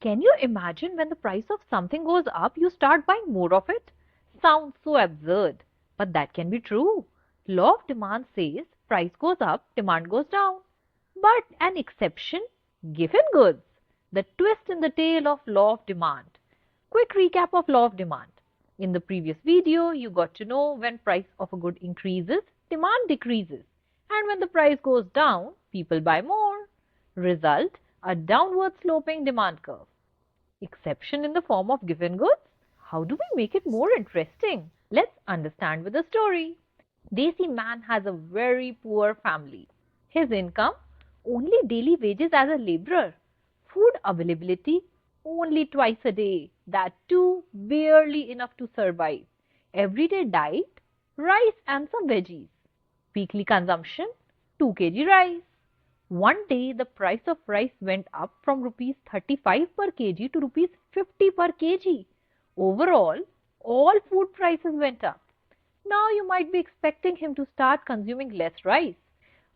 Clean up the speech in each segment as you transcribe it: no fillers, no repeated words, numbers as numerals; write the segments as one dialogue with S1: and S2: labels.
S1: Can you imagine when the price of something goes up, you start buying more of it? Sounds so absurd, but that can be true. Law of demand says price goes up, demand goes down. But an exception, Giffen Goods, the twist in the tail of law of demand. Quick recap of law of demand. In the previous video, you got to know when price of a good increases, demand decreases. And when the price goes down, people buy more. Result, a downward sloping demand curve. Exception in the form of Giffen Goods? How do we make it more interesting? Let's understand with a story. Desi man has a very poor family. His income? Only daily wages as a laborer. Food availability? Only twice a day. That too barely enough to survive. Everyday diet? Rice and some veggies. Weekly consumption? 2 kg rice. One day the price of rice went up from rupees 35 per kg to rupees 50 per kg. Overall, all food prices went up. Now you might be expecting him to start consuming less rice.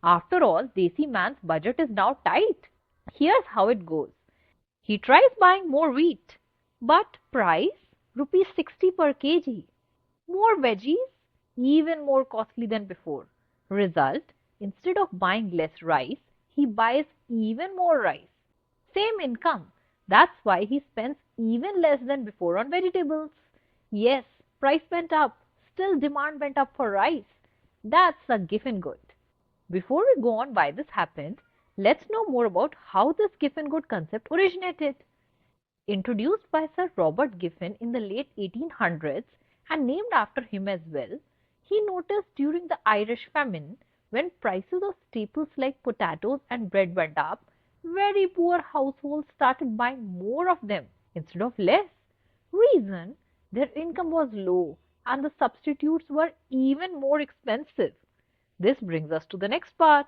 S1: After all, Desi man's budget is now tight. Here's how it goes. He tries buying more wheat, but price rupees 60 per kg. More veggies, even more costly than before. Result, instead of buying less rice, he buys even more rice. Same income. That's why he spends even less than before on vegetables. Yes, price went up. Still demand went up for rice. That's a Giffen good. Before we go on why this happened, let's know more about how this Giffen good concept originated. Introduced by Sir Robert Giffen in the late 1800s and named after him as well, he noticed during the Irish famine, when prices of staples like potatoes and bread went up, very poor households started buying more of them instead of less. Reason, their income was low and the substitutes were even more expensive. This brings us to the next part.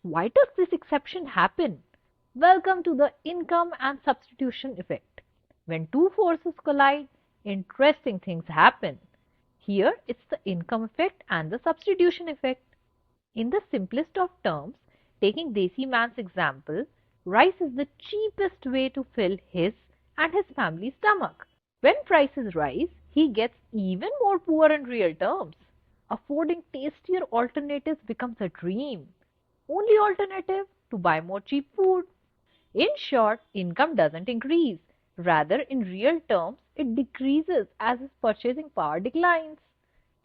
S1: Why does this exception happen? Welcome to the income and substitution effect. When two forces collide, interesting things happen. Here it's the income effect and the substitution effect. In the simplest of terms, taking Desi man's example, rice is the cheapest way to fill his and his family's stomach. When prices rise, he gets even more poor in real terms. Affording tastier alternatives becomes a dream. Only alternative to buy more cheap food. In short, income doesn't increase. Rather, in real terms, it decreases as his purchasing power declines.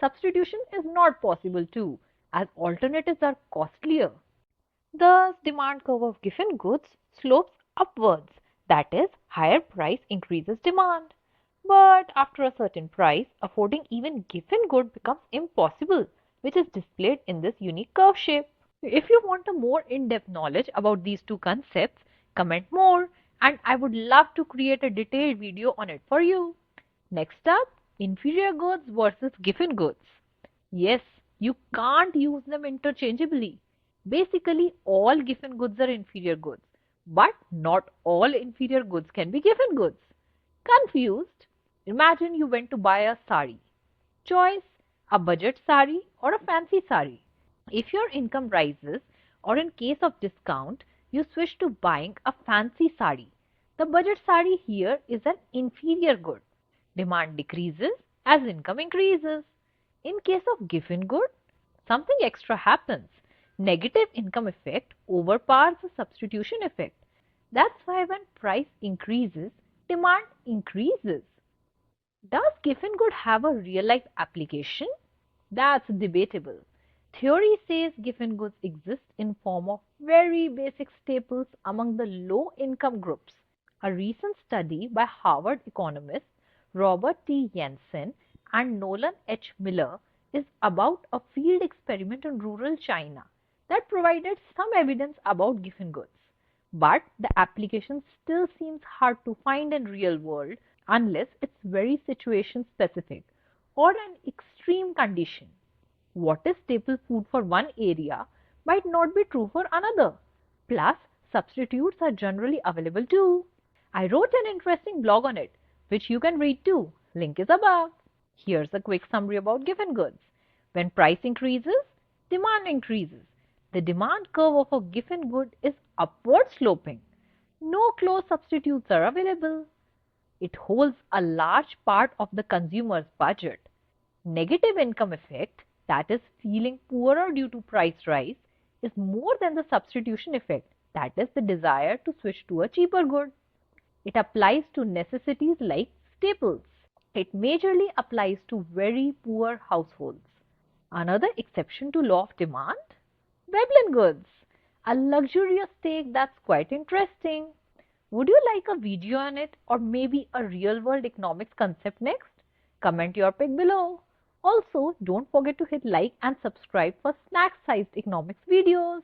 S1: Substitution is not possible too, as alternatives are costlier. Thus, demand curve of Giffen goods slopes upwards, that is, higher price increases demand. But after a certain price, affording even Giffen good becomes impossible, which is displayed in this unique curve shape. If you want a more in-depth knowledge about these two concepts, comment more and I would love to create a detailed video on it for you. Next up, inferior goods versus Giffen goods. Yes, you can't use them interchangeably. Basically, all Giffen goods are inferior goods, but not all inferior goods can be Giffen goods. Confused? Imagine you went to buy a sari. Choice, a budget sari or a fancy sari. If your income rises, or in case of discount, you switch to buying a fancy sari. The budget sari here is an inferior good. Demand decreases as income increases. In case of Giffen good, something extra happens. Negative income effect overpowers the substitution effect. That's why when price increases, demand increases. Does Giffen good have a real-life application? That's debatable. Theory says Giffen goods exist in form of very basic staples among the low-income groups. A recent study by Harvard economists Robert T. Jensen and Nolan H. Miller is about a field experiment in rural China that provided some evidence about Giffen goods. But the application still seems hard to find in real world unless it's very situation specific or an extreme condition. What is staple food for one area might not be true for another. Plus, substitutes are generally available too. I wrote an interesting blog on it, which you can read too. Link is above. Here's a quick summary about Giffen goods. When price increases, demand increases. The demand curve of a Giffen good is upward sloping. No close substitutes are available. It holds a large part of the consumer's budget. Negative income effect, that is feeling poorer due to price rise, is more than the substitution effect, that is the desire to switch to a cheaper good. It applies to necessities like staples. It majorly applies to very poor households. Another exception to law of demand? Veblen goods, a luxurious take that's quite interesting. Would you like a video on it or maybe a real world economics concept next? Comment your pick below. Also, don't forget to hit like and subscribe for snack sized economics videos.